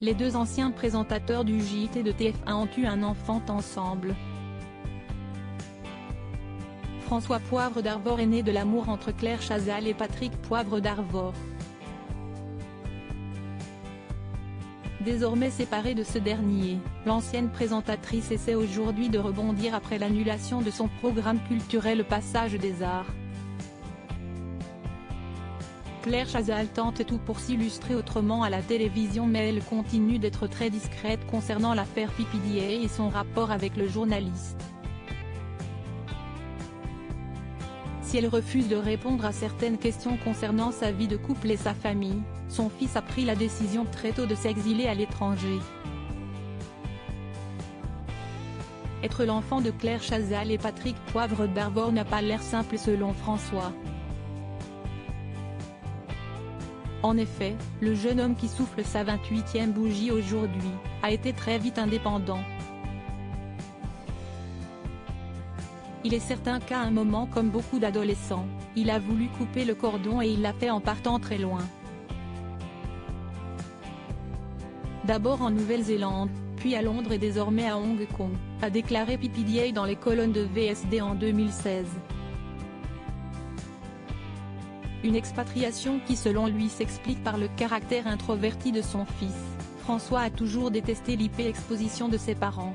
Les deux anciens présentateurs du JT de TF1 ont eu un enfant ensemble. François Poivre d'Arvor est né de l'amour entre Claire Chazal et Patrick Poivre d'Arvor. Désormais séparée de ce dernier, l'ancienne présentatrice essaie aujourd'hui de rebondir après l'annulation de son programme culturel Passage des Arts. Claire Chazal tente tout pour s'illustrer autrement à la télévision, mais elle continue d'être très discrète concernant l'affaire P. Diddy et son rapport avec le journaliste. Si elle refuse de répondre à certaines questions concernant sa vie de couple et sa famille, son fils a pris la décision très tôt de s'exiler à l'étranger. Être l'enfant de Claire Chazal et Patrick Poivre d'Arvor n'a pas l'air simple selon François. En effet, le jeune homme qui souffle sa 28e bougie aujourd'hui, a été très vite indépendant. Il est certain qu'à un moment, comme beaucoup d'adolescents, il a voulu couper le cordon et il l'a fait en partant très loin. D'abord en Nouvelle-Zélande, puis à Londres et désormais à Hong Kong, a déclaré P. Diddy dans les colonnes de VSD en 2016. Une expatriation qui selon lui s'explique par le caractère introverti de son fils. François a toujours détesté l'hyper-exposition de ses parents.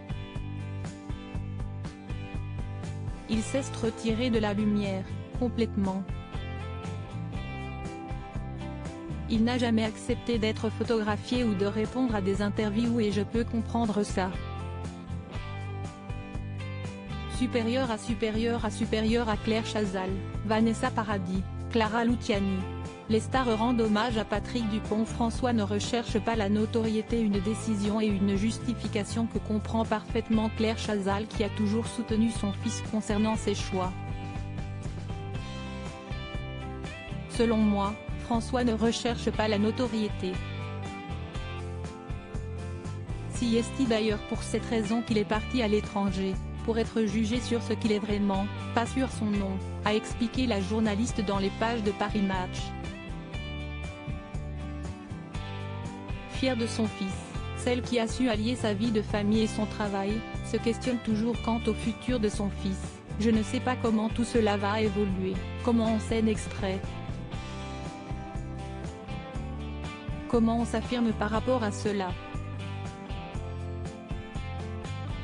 Il sait se retirer de la lumière, complètement. Il n'a jamais accepté d'être photographié ou de répondre à des interviews et je peux comprendre ça. Supérieur à Claire Chazal, Vanessa Paradis, Clara Luciani. Les stars rendent hommage à Patrick Dupont. François ne recherche pas la notoriété, une décision et une justification que comprend parfaitement Claire Chazal qui a toujours soutenu son fils concernant ses choix. Selon moi, François ne recherche pas la notoriété. Si est d'ailleurs pour cette raison qu'il est parti à l'étranger, pour être jugé sur ce qu'il est vraiment, pas sur son nom, a expliqué la journaliste dans les pages de Paris Match. Fière de son fils, celle qui a su allier sa vie de famille et son travail, se questionne toujours quant au futur de son fils. Je ne sais pas comment tout cela va évoluer, comment on scène extrait. Comment on s'affirme par rapport à cela?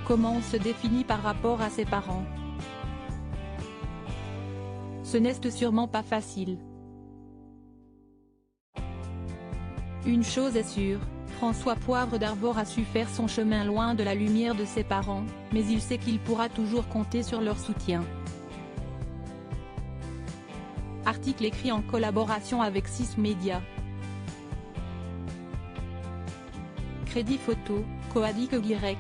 Comment on se définit par rapport à ses parents? Ce n'est sûrement pas facile. Une chose est sûre, François Poivre d'Arvor a su faire son chemin loin de la lumière de ses parents, mais il sait qu'il pourra toujours compter sur leur soutien. Article écrit en collaboration avec 6 Médias. Crédit photo, Coadic Y.